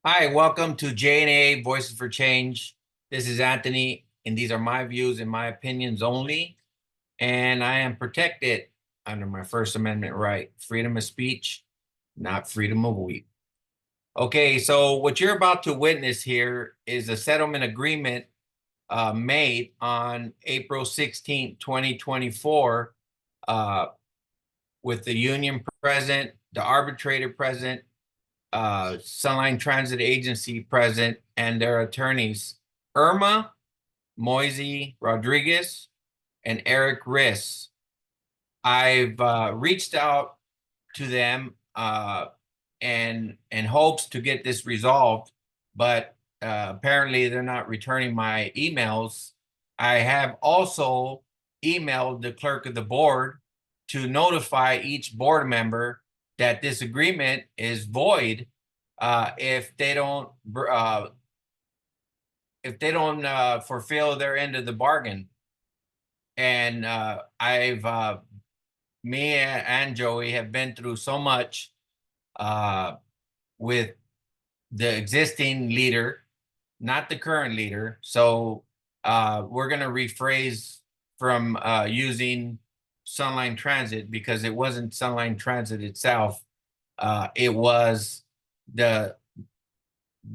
Hi, welcome to J&A Voices for Change. This is Anthony, and these are my views and my opinions only. And I am protected under my First Amendment right, freedom of speech, not freedom of weep. Okay, so what you're about to witness here is a settlement agreement made on April 16th, 2024, uh, with the union present, the arbitrator present, Sunline Transit Agency present, and their attorneys, Irma, Moisey Rodriguez, and Eric Riss. I've reached out to them and hopes to get this resolved, but apparently they're not returning my emails. I have also emailed the clerk of the board to notify each board member that this agreement is void if they don't fulfill their end of the bargain. And I've me and Joey have been through so much uh, with the existing leader, not the current leader. So we're going to rephrase from using Sunline Transit because it wasn't Sunline Transit itself. It was the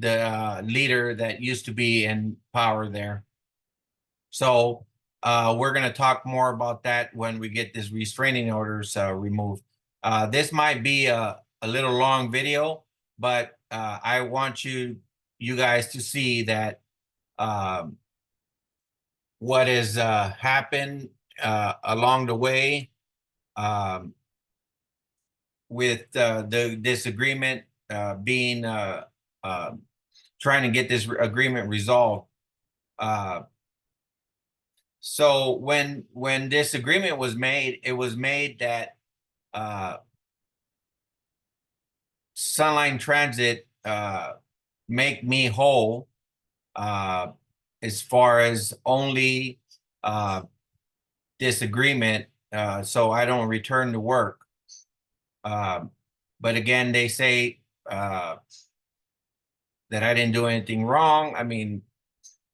leader that used to be in power there. So we're going to talk more about that when we get this restraining orders removed. This might be a little long video, but I want you guys to see that um, what has happened along the way um, with the disagreement being uh, trying to get this agreement resolved. Uh, so when this agreement was made, it was made that uh, Sunline Transit make me whole uh, as far as only uh, disagreement, so I don't return to work. Uh, but again, they say that I didn't do anything wrong. I mean,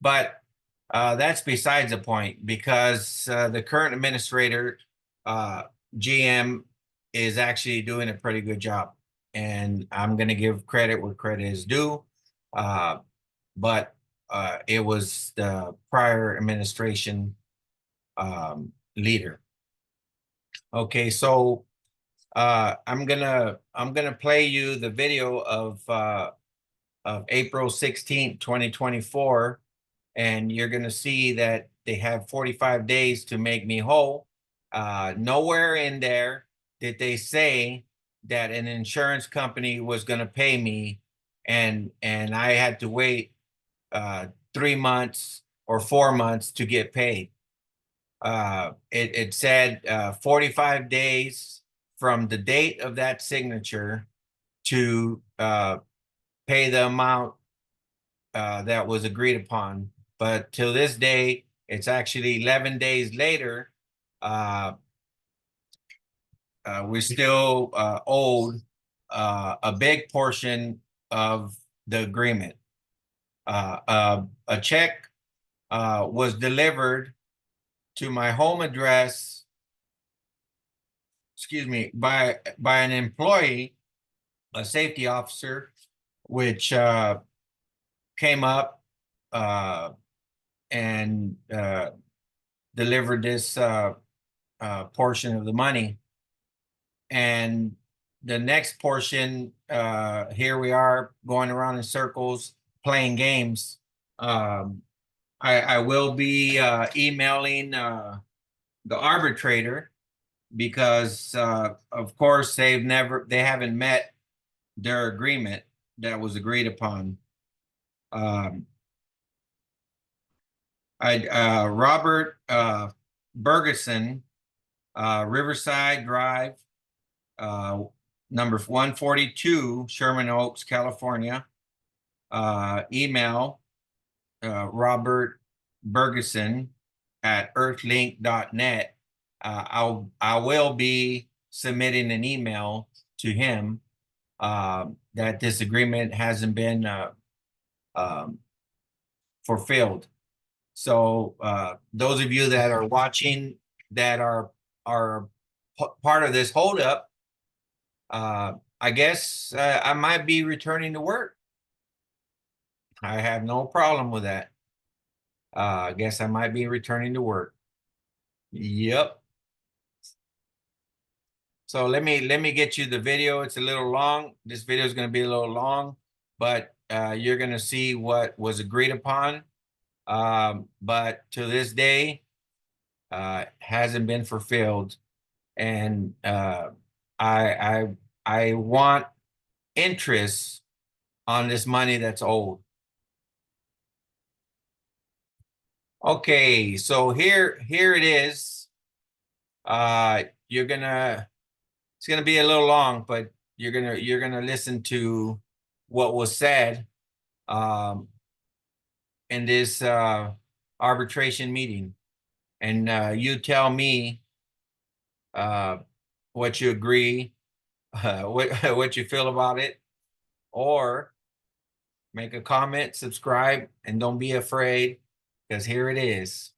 but that's besides the point because the current administrator, uh, GM, is actually doing a pretty good job. And I'm going to give credit where credit is due. But it was the prior administration leader. Okay, so I'm gonna play you the video of April 16th, 2024, and you're gonna see that they have 45 days to make me whole. Nowhere in there did they say that an insurance company was gonna pay me, and I had to wait 3 months or 4 months to get paid. It said 45 days from the date of that signature to pay the amount that was agreed upon. But till this day, it's actually 11 days later. Uh, we're still owed a big portion of the agreement. A check was delivered to my home address, excuse me, by an employee, a safety officer, which came up uh, and delivered this portion of the money. And the next portion, here we are going around in circles, playing games. Um, I will be emailing the arbitrator because, of course, they haven't met their agreement that was agreed upon. Um, Robert Bergeson, Riverside Drive, uh, number 142, Sherman Oaks, California. Email Robert Bergeson at earthlink.net. I will be submitting an email to him that this agreement hasn't been um, fulfilled. So those of you that are watching that are part of this holdup, I guess I might be returning to work. I have no problem with that. I guess I might be returning to work. Yep. So let me get you the video. It's a little long. This video is going to be a little long, but you're going to see what was agreed upon. But to this day, hasn't been fulfilled, and I want interest on this money that's owed. Okay, so here it is. You're gonna It's gonna be a little long, but you're gonna listen to what was said in this arbitration meeting, and you tell me uh, what you agree, what you feel about it, or make a comment, subscribe, and don't be afraid, because here it is.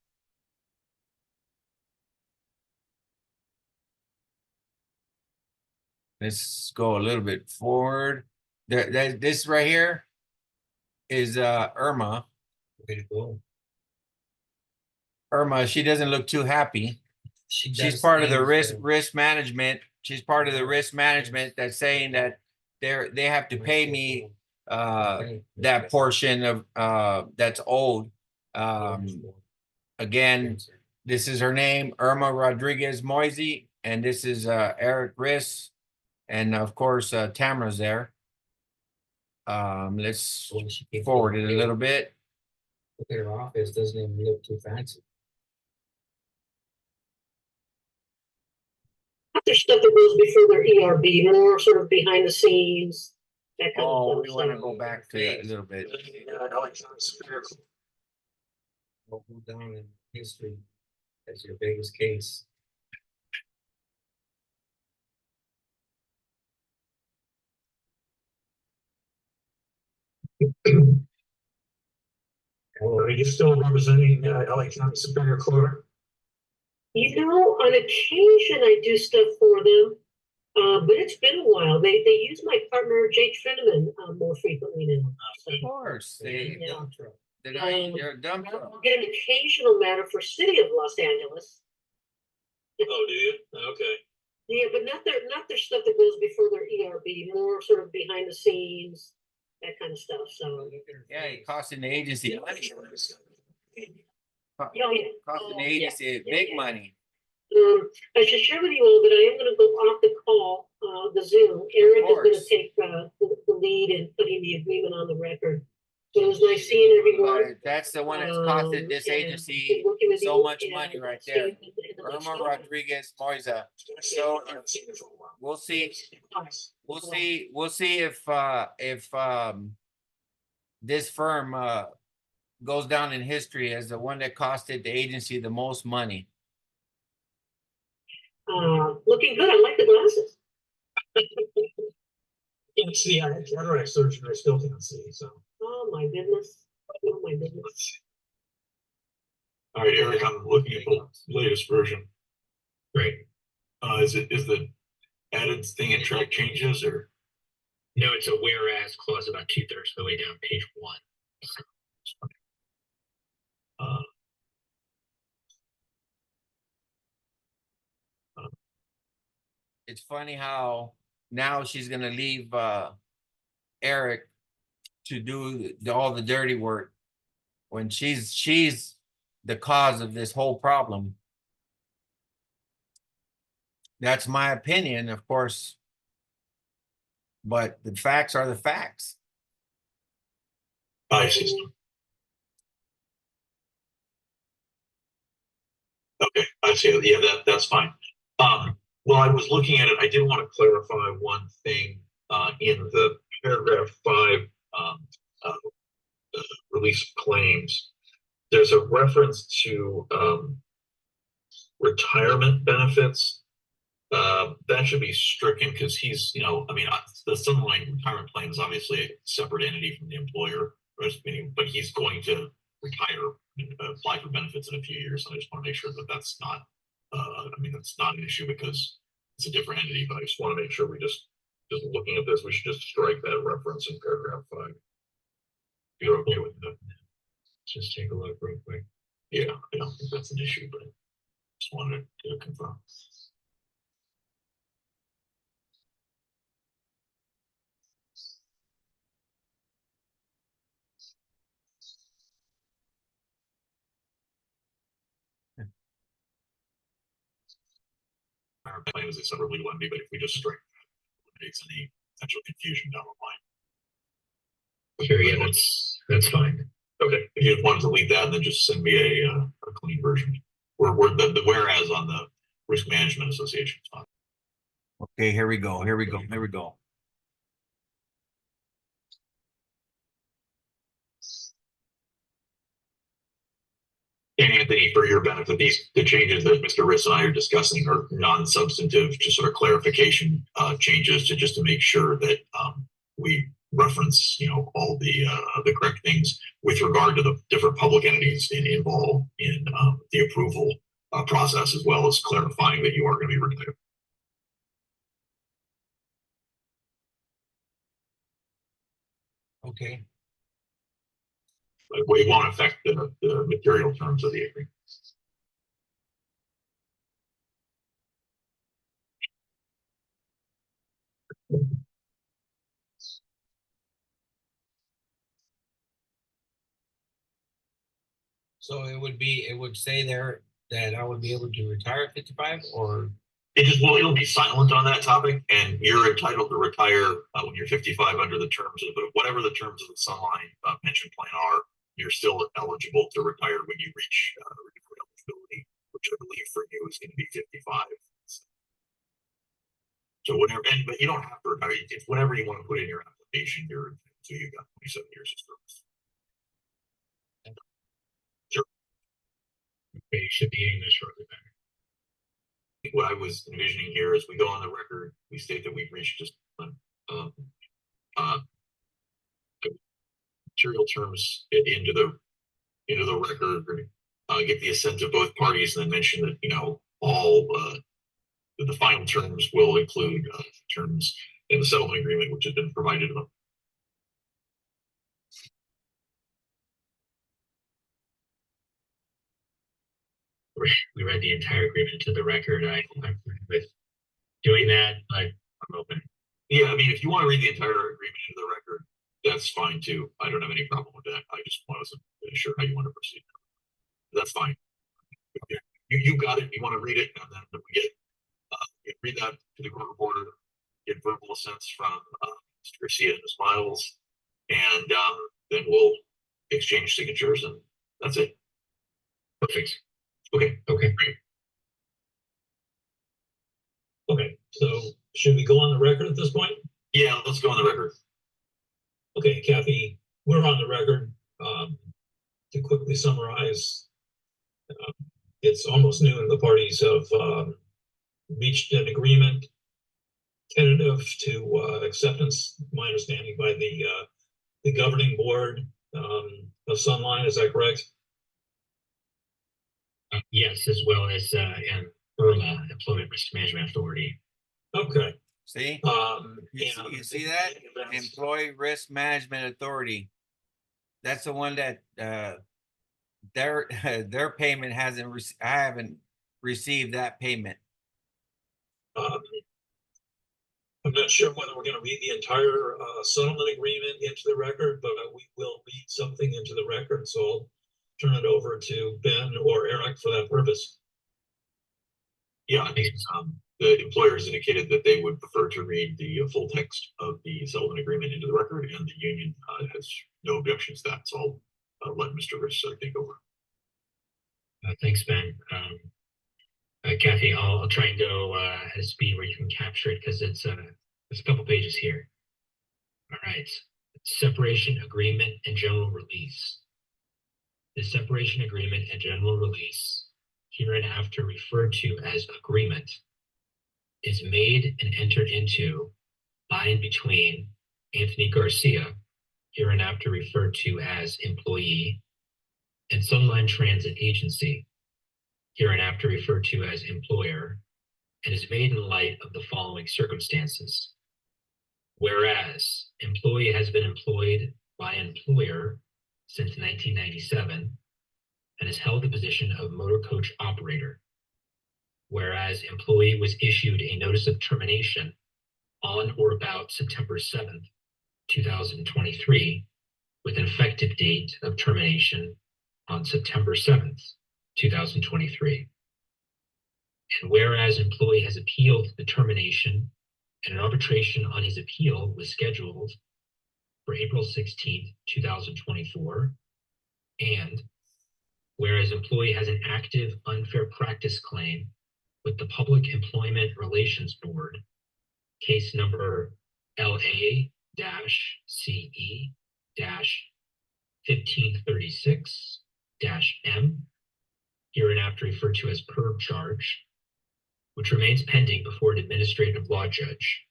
Let's go a little bit forward. This right here is Irma. Irma, she doesn't look too happy. She's part of the risk management. She's part of the risk management that's saying that they have to pay me that portion of that's owed. Again, this is her name, Irma Rodriguez Moisey, and this is Eric Riss, and of course Tamara's there. Let's forward it a little bit. Look at her office, doesn't even look too fancy. There's stuff that goes before their ERB, more sort of behind the scenes, that kind of stuff. We want to go back to it a little bit. We'll go down in history as your biggest case. Are you still representing LA County Superior Court? You know, on occasion I do stuff for them, but it's been a while. They use my partner Jake Finneman more frequently now. Of course, Yeah. you're a dump truck. I'll get an occasional matter for City of Los Angeles. Oh, do you? Okay. Yeah, but not their stuff that goes before their ERB, more sort of behind the scenes, that kind of stuff. So Yeah, it costing the agency money. oh, yeah. Costing the agency big money. I should share with you all that I am going to go off the call, the Zoom. Eric is going to take the lead in putting the agreement on the record. So it was nice seeing everyone. That's the one that's costed this agency so much money right there. Irma Rodriguez Moiza. So we'll see. We'll see if this firm goes down in history as the one that costed the agency the most money. Looking good. I like the glasses. Can't see. I had cataract surgery. I still can't see. So. Oh my goodness. Oh my goodness. All right, Eric. I'm looking at the latest version. Great. Is the added thing in track changes or? No, it's a whereas clause about 2/3 of the way down page 1. It's funny how now she's gonna leave Eric to do all the dirty work when she's the cause of this whole problem. That's my opinion, of course, but the facts are the facts. I see. Okay, I see. Yeah, that's fine. Well, I was looking at it. I did want to clarify one thing in the paragraph 5 release of claims. There's a reference to retirement benefits That should be stricken because he's, I mean, the Sunline retirement plan is obviously a separate entity from the employer, but he's going to retire and apply for benefits in a few years. And I just want to make sure that that's not, I mean, that's not an issue because it's a different entity, but I just want to make sure we just looking at this, we should just strike that reference in paragraph 5. If you're okay with that. Just take a look real quick. Yeah, I don't think that's an issue, but just wanted to confirm. Our plan is a separate legal entity, but if we just strike that, it eliminates any potential confusion down the line. Sure, yeah, that's fine. Okay, if you want to delete that, then just send me a clean version. Or the whereas on the Risk Management Association. Okay, here we go. Here we go. Here we go. And Anthony, for your benefit, the changes that Mr. Riss and I are discussing are non-substantive, just sort of clarification changes just to make sure that we reference, all the correct things with regard to the different public entities involved in the approval process, as well as clarifying that you are going to be retired. Okay. It won't affect the material terms of the agreement. So it would say there that I would be able to retire at 55 or It'll be silent on that topic, and you're entitled to retire when you're 55 under the terms of whatever the terms of the Sunline pension plan are. You're still eligible to retire when you reach eligibility, which I believe for you is going to be 55. So whatever, but you don't have to retire. It's whatever you want to put in your application. So you've got 27 years of service. Sure. Okay, you should be getting this shortly then. What I was envisioning here is we go on the record, we state that we've reached just material terms into the record, get the assent of both parties, and then mention that all the final terms will include terms in the settlement agreement which have been provided to them. We read the entire agreement to the record. I'm with doing that, but I'm open. Yeah, I mean, if you want to read the entire agreement into the record, that's fine too. I don't have any problem with that. I just wasn't sure how you want to proceed. That's fine. You got it. You want to read it, and then we get read that to the court reporter, get verbal assents from Mr. Garcia and Ms. Miles, and then we'll exchange signatures, and that's it. Perfect. Okay. Okay. Great. Okay, so should we go on the record at this point? Yeah, let's go on the record. Okay, Kathy, we're on the record. To quickly summarize, it's almost noon. The parties have reached an agreement tentative to acceptance, my understanding, by the governing board of Sunline. Is that correct? Yes, as well as IRMA, Employment Risk Management Authority. Okay. see? You You see that? Employee Risk Management Authority. That's the one that their payment hasn't I haven't received that payment. I'm not sure whether we're going to read the entire settlement agreement into the record, but we will read something into the record. So I'll turn it over to Ben or Eric for that purpose. Yeah, I think the employers indicated that they would prefer to read the full text of the settlement agreement into the record, and the union has no objections to that. So I'll let Mr. Riss take over. Thanks, Ben. Kathy, I'll try and go at a speed where you can capture it because it's a couple pages here. All right. Separation agreement and general release. The separation agreement and general release, hereinafter referred to as agreement, is made and entered into by and between Anthony Garcia, hereinafter referred to as employee, and Sunline Transit Agency, hereinafter referred to as employer, and is made in light of the following circumstances. Whereas employee has been employed by employer since 1997 and has held the position of motor coach operator. Whereas employee was issued a notice of termination on or about September 7th, 2023, with an effective date of termination on September 7th, 2023. And whereas employee has appealed the termination and an arbitration on his appeal was scheduled for April 16th, 2024, and whereas employee has an active unfair practice claim with the Public Employment Relations Board, case number LA-CE-1536-M, hereinafter referred to as PERB charge, which remains pending before an administrative law judge.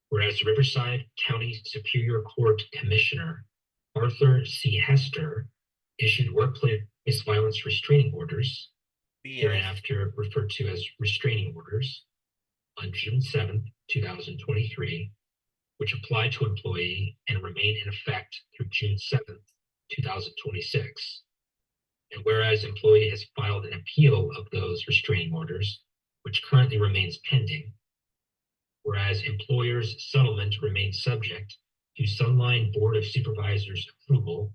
Whereas Riverside County Superior Court Commissioner Arthur C. Hester issued workplace violence restraining orders, hereinafter referred to as restraining orders, on June 7th, 2023, which apply to employee and remain in effect through June 7th, 2026. And whereas employee has filed an appeal of those restraining orders, which currently remains pending, whereas employer's settlement remains subject to Sunline Board of Supervisors approval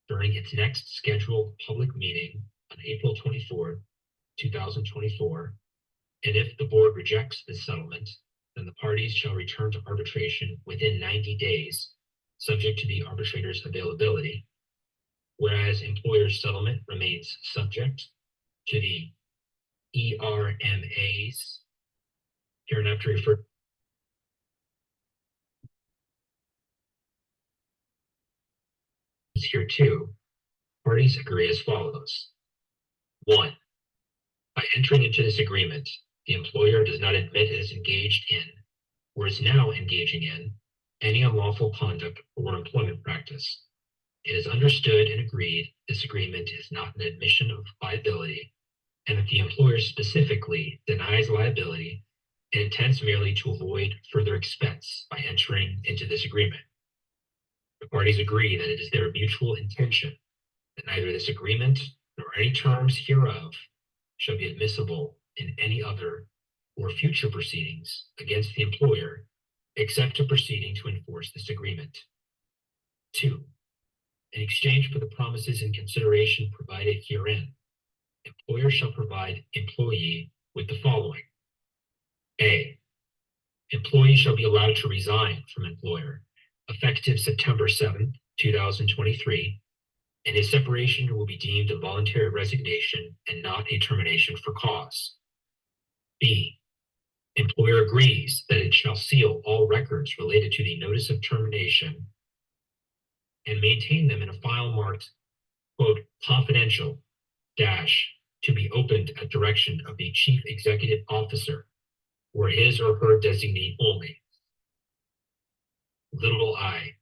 during its next scheduled public meeting on April 24th, 2024, and if the board rejects this settlement, then the parties shall return to arbitration within 90 days, subject to the arbitrator's availability, whereas employer's settlement remains subject to the ERMA's, hereinafter referred here too, parties agree as follows. 1. By entering into this agreement, the employer does not admit it is engaged in, or is now engaging in, any unlawful conduct or employment practice. It is understood and agreed this agreement is not an admission of liability, and that the employer specifically denies liability and intends merely to avoid further expense by entering into this agreement. The parties agree that it is their mutual intention that neither this agreement nor any terms hereof shall be admissible in any other or future proceedings against the employer, except a proceeding to enforce this agreement. 2. In exchange for the promises and consideration provided herein, employer shall provide employee with the following. A. Employee shall be allowed to resign from employer effective September 7th, 2023, and his separation will be deemed a voluntary resignation and not a termination for cause. B. Employer agrees that it shall seal all records related to the notice of termination and maintain them in a file marked, quote, confidential, dash, to be opened at direction of the chief executive officer or his or her designee only. Little I.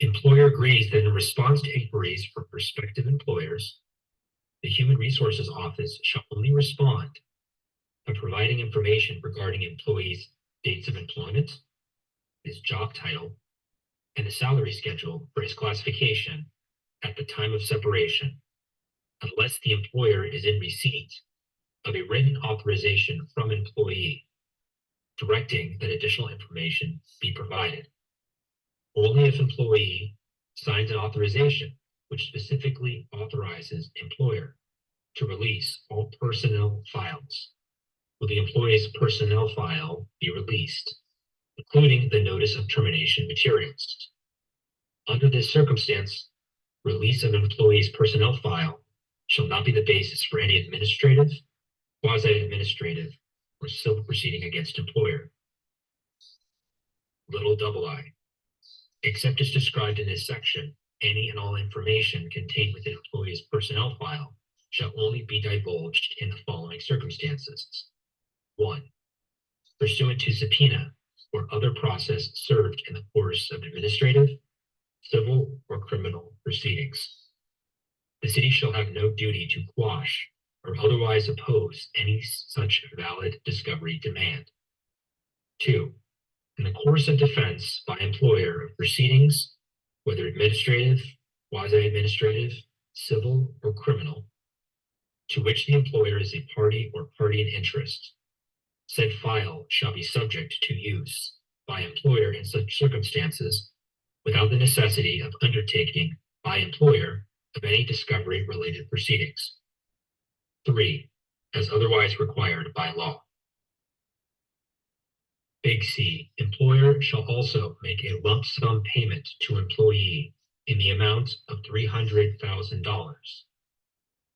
Employer agrees that in response to inquiries from prospective employers, the Human Resources Office shall only respond by providing information regarding employees' dates of employment, his job title, and the salary schedule for his classification at the time of separation, unless the employer is in receipt of a written authorization from employee directing that additional information be provided. Only if employee signs an authorization which specifically authorizes employer to release all personnel files will the employee's personnel file be released, including the notice of termination materials. Under this circumstance, release of employee's personnel file shall not be the basis for any administrative, quasi-administrative, or civil proceeding against employer. Little I. Except as described in this section, any and all information contained within employee's personnel file shall only be divulged in the following circumstances. 1. pursuant to subpoena or other process served in the course of administrative, civil, or criminal proceedings. The city shall have no duty to quash or otherwise oppose any such valid discovery demand. 2. In the course of defense by employer of proceedings, whether administrative, quasi-administrative, civil, or criminal, to which the employer is a party or party in interest, said file shall be subject to use by employer in such circumstances without the necessity of undertaking by employer of any discovery-related proceedings. 3. As otherwise required by law. Big C, employer shall also make a lump sum payment to employee in the amount of $300,000.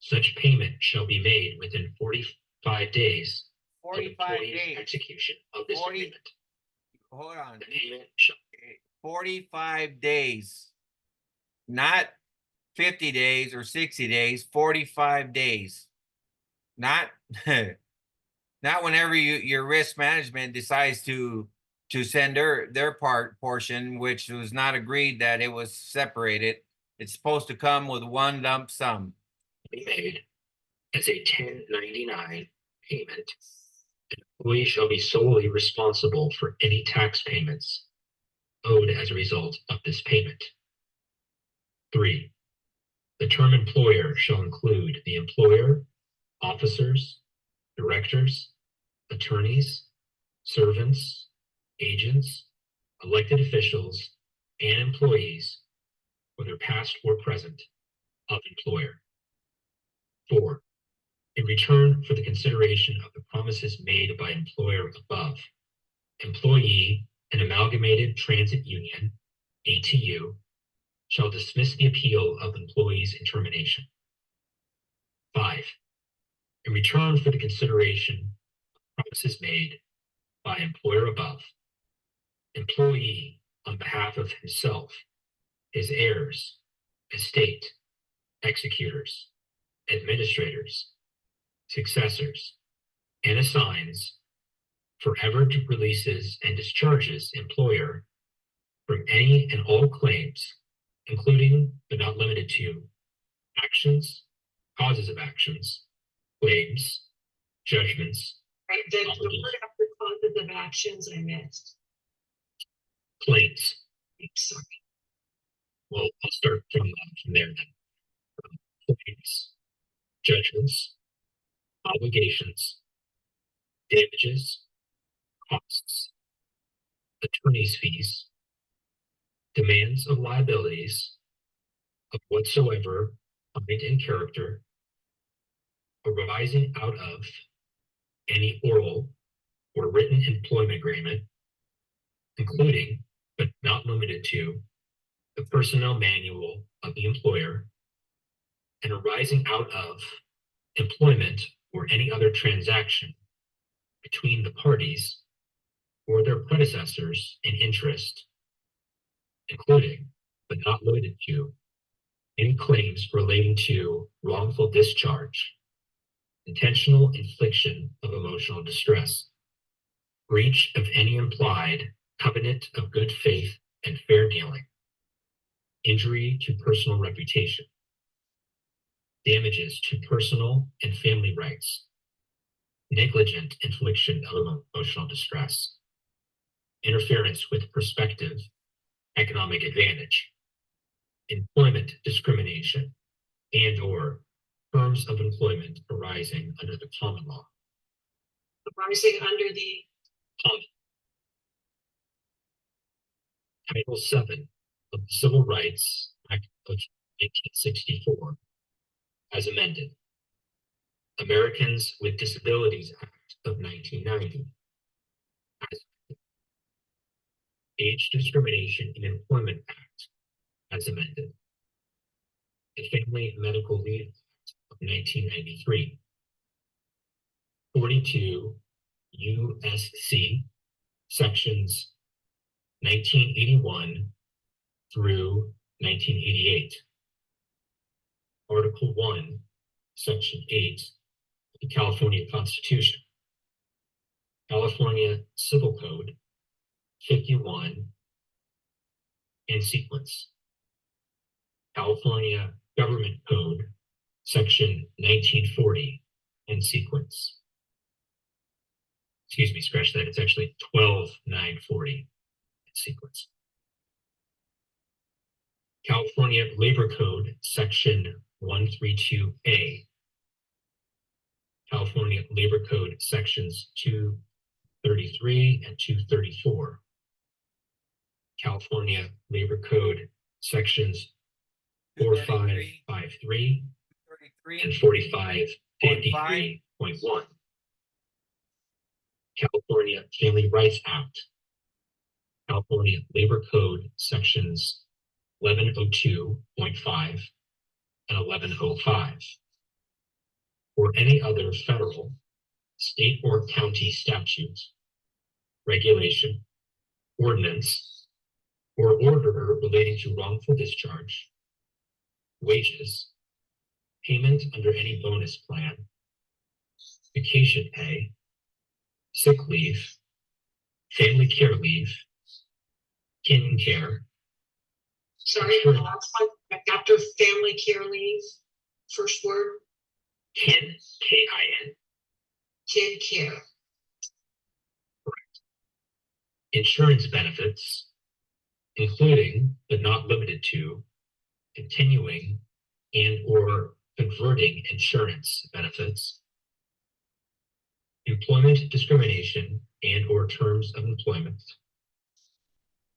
Such payment shall be made within 45 days of 45 employee's days. execution of this 40 agreement. Hold on. The payment shall 45 days. Not 50 days or 60 days, 45 days. Not not whenever your risk management decides to send their portion, which was not agreed that it was separated. It's supposed to come with one lump sum. be made as a 1099 payment. The employee shall be solely responsible for any tax payments owed as a result of this payment. 3. The term employer shall include the employer, officers, directors, attorneys, servants, agents, elected officials, and employees, whether past or present, of employer. 4. In return for the consideration of the promises made by employer above, employee and amalgamated transit union, ATU, shall dismiss the appeal of employees in termination. 5. In return for the consideration of promises made by employer above, employee on behalf of himself, his heirs, estate, executors, administrators, successors, and assigns forever to releases and discharges employer from any and all claims, including but not limited to actions, causes of actions, claims, judgments, Right, the word after causes of actions I missed. claims. Sorry. Well, I'll start from there then. Claims, judgments, obligations, damages, costs, attorney's fees, demands of liabilities of whatsoever kind and character arising out of any oral or written employment agreement, including but not limited to the personnel manual of the employer, and arising out of employment or any other transaction between the parties or their predecessors in interest, including but not limited to any claims relating to wrongful discharge, intentional infliction of emotional distress, breach of any implied covenant of good faith and fair dealing, injury to personal reputation, damages to personal and family rights, negligent infliction of emotional distress, interference with prospective economic advantage, employment discrimination, and or terms of employment arising under the common law. Arising under the Common. Title VII of the Civil Rights Act of 1964, as amended. Americans with Disabilities Act of 1990, as amended. Age Discrimination in Employment Act, as amended. The Family Medical Leave Act of 1993. 42 U.S.C. sections 1981 through 1988. Article 1, Section 8 of the California Constitution. California Civil Code 51 and sequence. California Government Code Section 1940 and sequence. Excuse me, scratch that. It's actually 12.940 and sequence. California Labor Code Section 132A. California Labor Code Sections 233 and 234. California Labor Code Sections 4553 and 4553.1. California Family Rights Act. California Labor Code Sections 1102.5 and 1105. Or any other federal, state, or county statute, regulation, ordinance, or order relating to wrongful discharge, wages, payment under any bonus plan, vacation pay, sick leave, family care leave, kin care. Sorry, the last one, after family care leave, first word, Kin, K-I-N. kin care. Insurance benefits, including but not limited to continuing and or converting insurance benefits, employment discrimination and or terms of employment,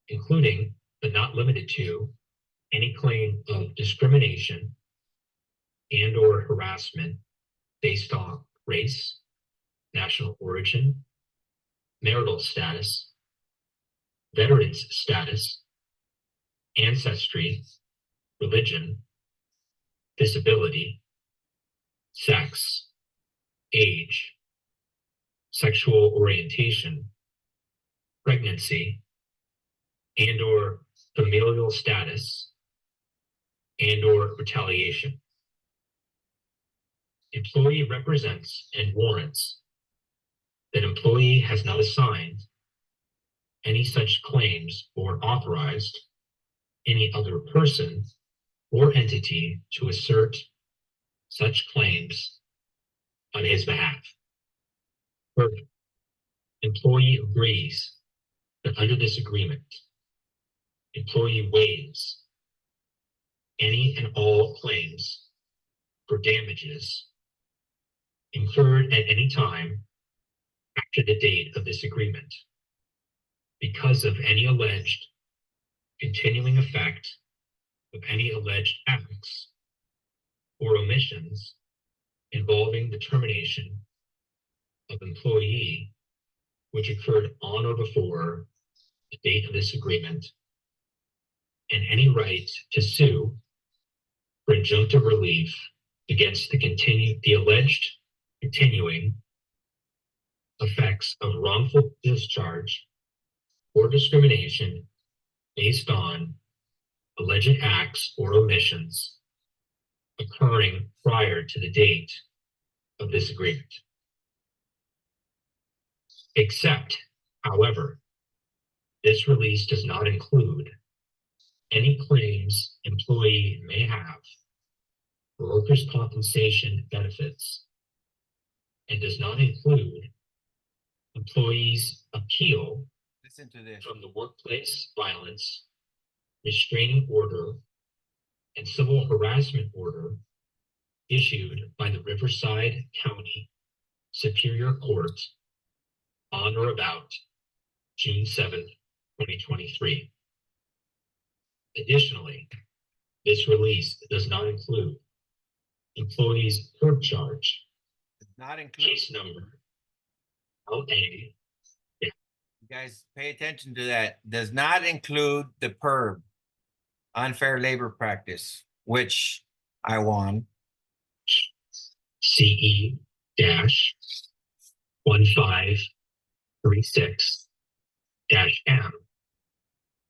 including but not limited to any claim of discrimination and or harassment based on race, national origin, marital status, veterans status, ancestry, religion, disability, sex, age, sexual orientation, pregnancy, and or familial status, and or retaliation. Employee represents and warrants that employee has not assigned any such claims or authorized any other person or entity to assert such claims on his behalf. Further, employee agrees that under this agreement, employee waives any and all claims for damages incurred at any time after the date of this agreement because of any alleged continuing effect of any alleged acts or omissions involving the termination of employee which occurred on or before the date of this agreement, and any right to sue for injunctive relief against the alleged continuing effects of wrongful discharge or discrimination based on alleged acts or omissions occurring prior to the date of this agreement. Except, however, this release does not include any claims employee may have for workers' compensation benefits and does not include employees' appeal Listen to this. from the workplace violence restraining order and civil harassment order issued by the Riverside County Superior Court on or about June 7th, 2023. Additionally, this release does not include employees' court charge, Does not include. case number LA. You guys pay attention to that. Does not include the PERB, unfair labor practice, which I won. CE-1536-M,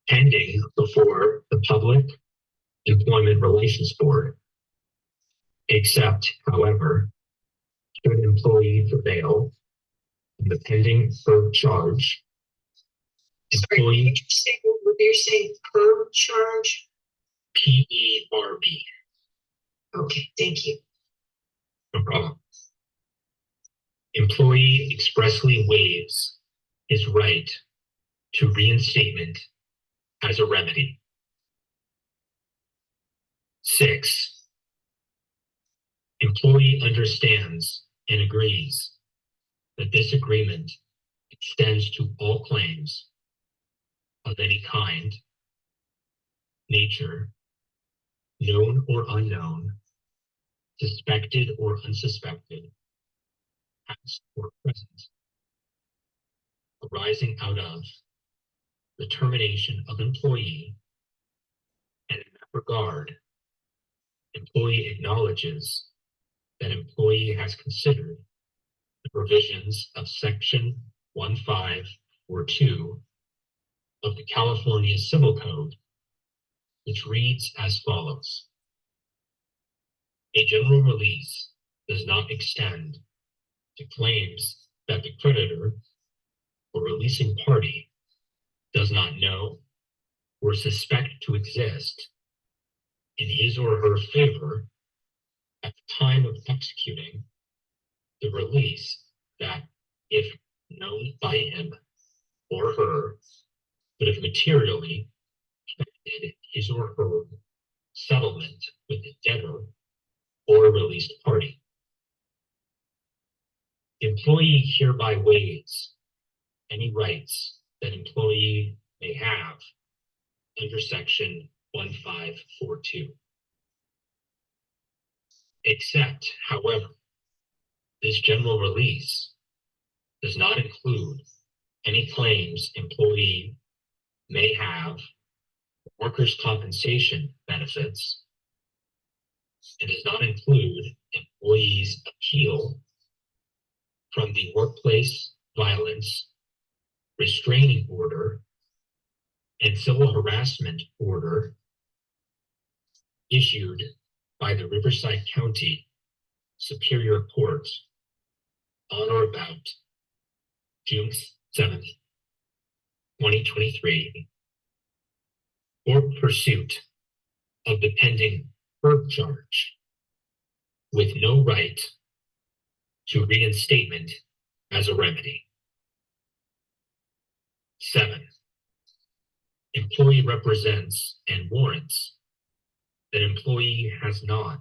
pending before the Public Employment Relations Board, except, however, should employee prevail from the pending FERB charge. Employee What you're saying per charge? PERB. Okay, thank you. No problem. Employee expressly waives his right to reinstatement as a remedy. 6, employee understands and agrees that this agreement extends to all claims of any kind, nature, known or unknown, suspected or unsuspected, past or present, arising out of the termination of employee, and in that regard, employee acknowledges that employee has considered the provisions of Section 1542 of the California Civil Code, which reads as follows. A general release does not extend to claims that the creditor or releasing party does not know or suspect to exist in his or her favor at the time of executing the release, that, if known by him or her, would have materially affected his or her settlement with the debtor or released party. Employee hereby waives any rights that employee may have under Section 1542. Except, however, this general release does not include any claims employee may have workers' compensation benefits, and does not include employees' appeal from the workplace violence restraining order and civil harassment order issued by the Riverside County Superior Court on or about June 7th, 2023, or pursuit of the pending FERB charge, with no right to reinstatement as a remedy. 7, employee represents and warrants that employee has not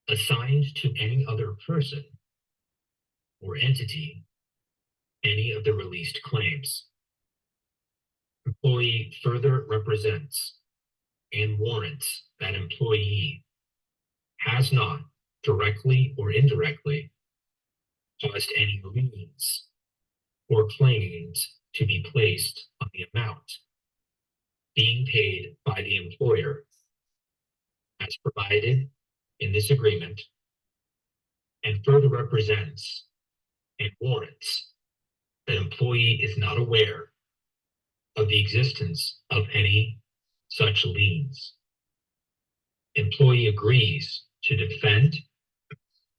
assigned to any other person or entity any of the released claims. Employee further represents and warrants that employee has not directly or indirectly caused any liens or claims to be placed on the amount being paid by the employer as provided in this agreement, and further represents and warrants that employee is not aware of the existence of any such liens. Employee agrees to defend,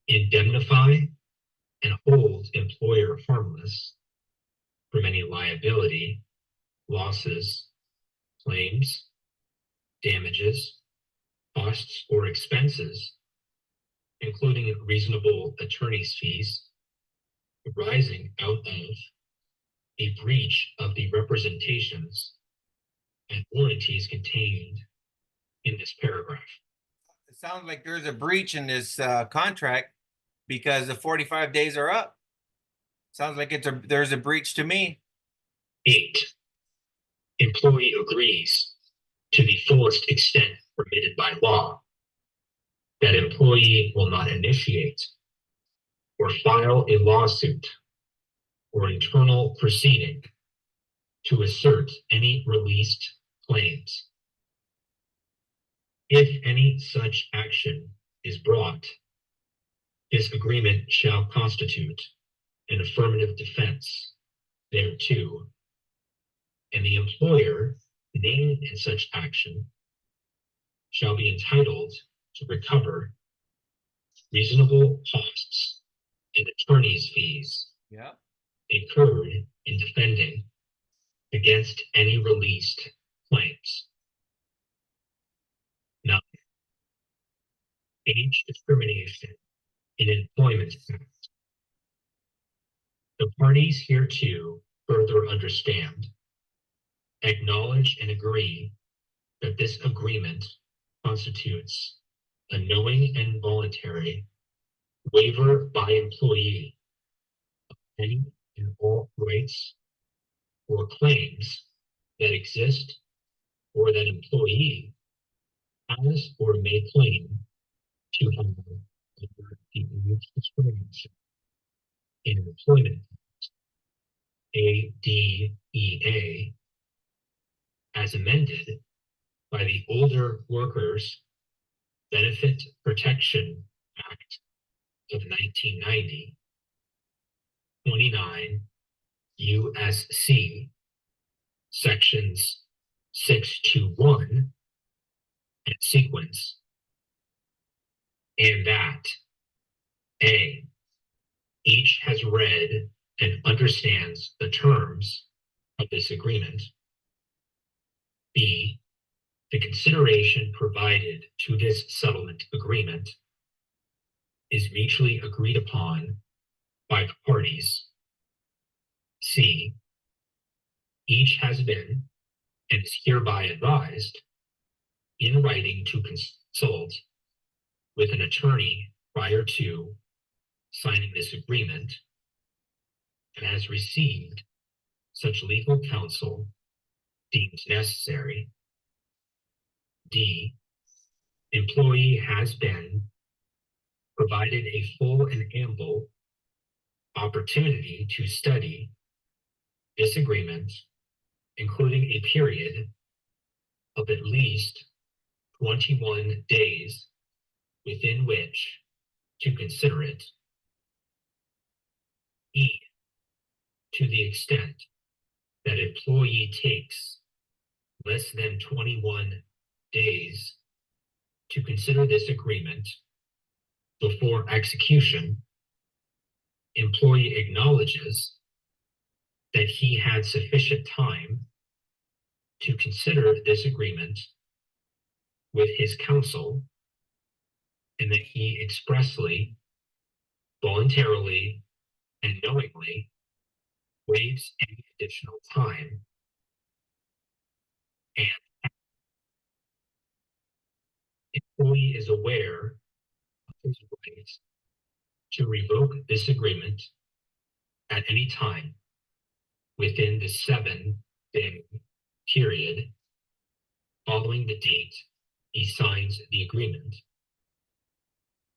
indemnify, and hold employer harmless from any liability, losses, claims, damages, costs, or expenses, including reasonable attorney's fees, arising out of a breach of the representations and warranties contained in this paragraph. It sounds like there's a breach in this contract because the 45 days are up. Sounds like there's a breach to me. 8, employee agrees to the fullest extent permitted by law that employee will not initiate or file a lawsuit or internal proceeding to assert any released claims. If any such action is brought, this agreement shall constitute an affirmative defense thereto, and the employer named in such action shall be entitled to recover reasonable costs and attorney's fees Yeah. incurred in defending against any released claims. 9. Age discrimination in employment act. The parties hereto further understand, acknowledge, and agree that this agreement constitutes a knowing and voluntary waiver by employee of any and all rights or claims that exist or that employee has or may claim to have under the age discrimination in employment ADEA as amended by the Older Workers Benefit Protection Act of 1990, 29 USC sections 621 and sequence, and that A, each has read and understands the terms of this agreement. B, the consideration provided to this settlement agreement is mutually agreed upon by the parties. C, each has been and is hereby advised in writing to consult with an attorney prior to signing this agreement and has received such legal counsel deemed necessary. D, employee has been provided a full and ample opportunity to study this agreement, including a period of at least 21 days within which to consider it. E, to the extent that employee takes less than 21 days to consider this agreement before execution, employee acknowledges that he had sufficient time to consider this agreement with his counsel and that he expressly, voluntarily, and knowingly waives any additional time and employee is aware of his rights to revoke this agreement at any time within the 7-day period following the date he signs the agreement,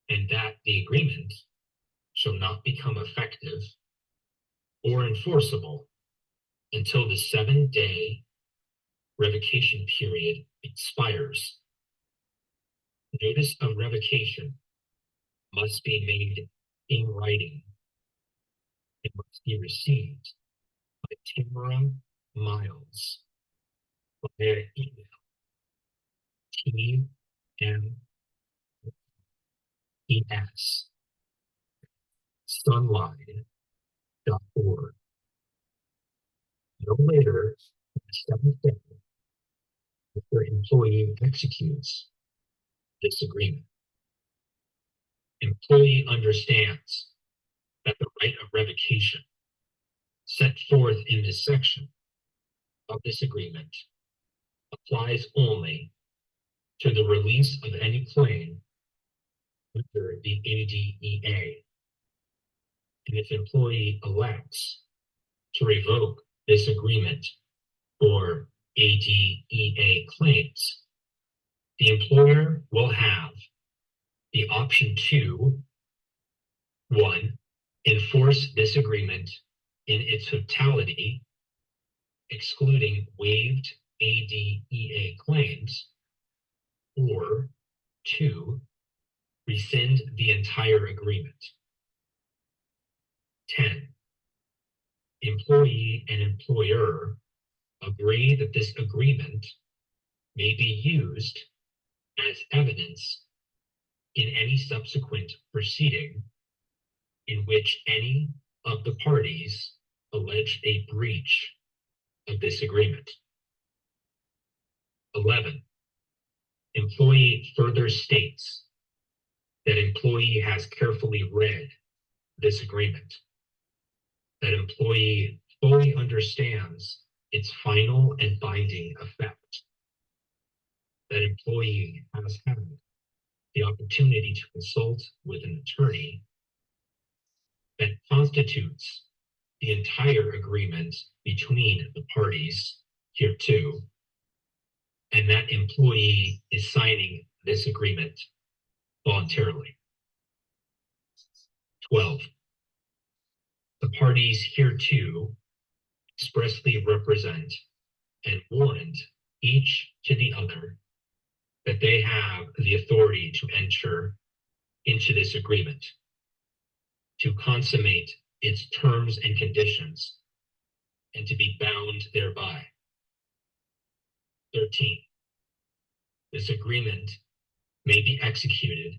and that the agreement shall not become effective or enforceable until the 7-day revocation period expires. Notice of revocation must be made in writing. It must be received by Tamara Miles via email tmes@sunline.org. No later than the 7th day before employee executes this agreement. Employee understands that the right of revocation set forth in this section of this agreement applies only to the release of any claim under the ADEA. And if employee elects to revoke this agreement for ADEA claims, the employer will have the option to 1, enforce this agreement in its totality, excluding waived ADEA claims, or 2, rescind the entire agreement. 10, employee and employer agree that this agreement may be used as evidence in any subsequent proceeding in which any of the parties allege a breach of this agreement. 11, employee further states that employee has carefully read this agreement, that employee fully understands its final and binding effect, that employee has had the opportunity to consult with an attorney that constitutes the entire agreement between the parties hereto, and that employee is signing this agreement voluntarily. 12, the parties hereto expressly represent and warrant each to the other that they have the authority to enter into this agreement, to consummate its terms and conditions, and to be bound thereby. 13, this agreement may be executed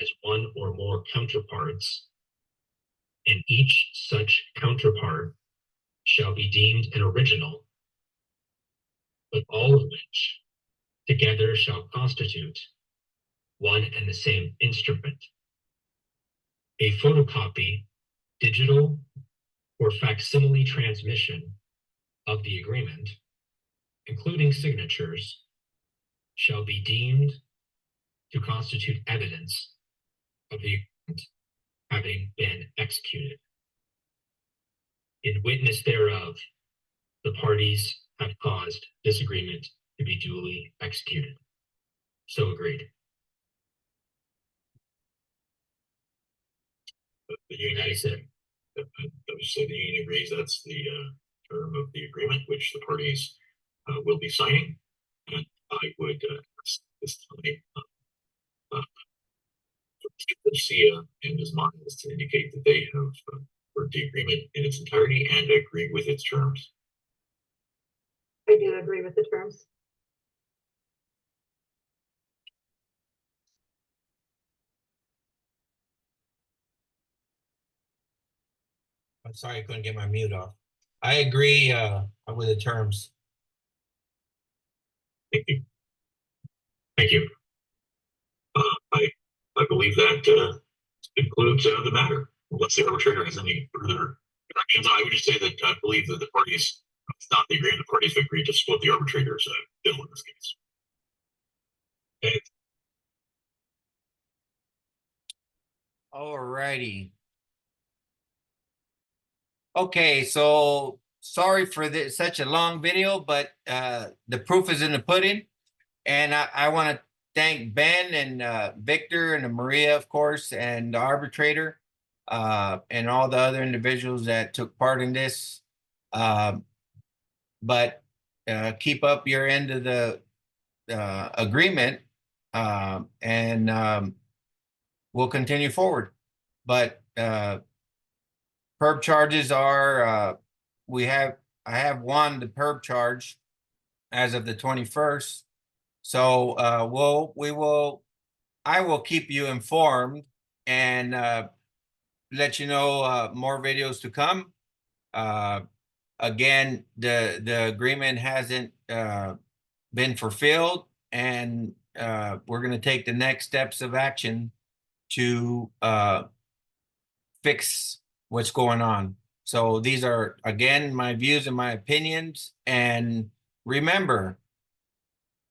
as one or more counterparts, and each such counterpart shall be deemed an original, but all of which together shall constitute one and the same instrument. A photocopy, digital, or facsimile transmission of the agreement, including signatures, shall be deemed to constitute evidence of the agreement having been executed. In witness thereof, the parties have caused this agreement to be duly executed. So agreed. The union, I would say the union agrees that's the term of the agreement, which the parties will be signing. And I would ask this time Mr. Garcia and Ms. Miles to indicate that they have heard the agreement in its entirety and agree with its terms. I do agree with the terms. I'm sorry I couldn't get my mute off. I agree with the terms. Thank you. Thank you. I believe that concludes the matter. Unless the arbitrator has any further directions, I would just say that I believe that the parties, it's not the agreement, the parties have agreed to split the arbitrator's bill in this case. Okay. All righty. Okay, so sorry for this such a long video, but the proof is in the pudding. And I want to thank Ben and Victor and Maria, of course, and the arbitrator, and all the other individuals that took part in this. But keep up your end of the agreement, and we'll continue forward. But perp charges are I have won the perp charge as of the 21st. So I will keep you informed and let you know more videos to come. Again, the agreement hasn't been fulfilled, and we're going to take the next steps of action to fix what's going on. So these are, again, my views and my opinions. And remember,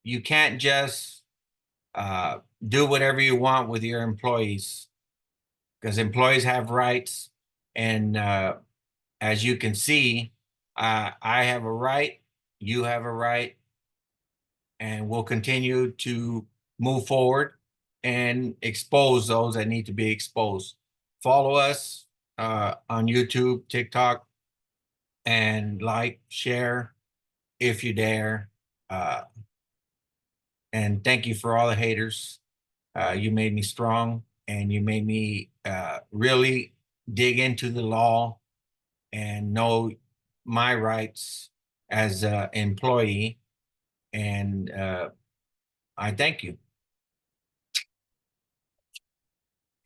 you can't just do whatever you want with your employees, because employees have rights. And as you can see, I have a right, you have a right, and we'll continue to move forward and expose those that need to be exposed. Follow us on YouTube, TikTok, and like, share if you dare. And thank you for all the haters. You made me strong, and you made me really dig into the law and know my rights as an employee. And I thank you.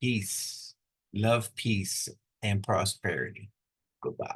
Peace, love, peace, and prosperity. Goodbye.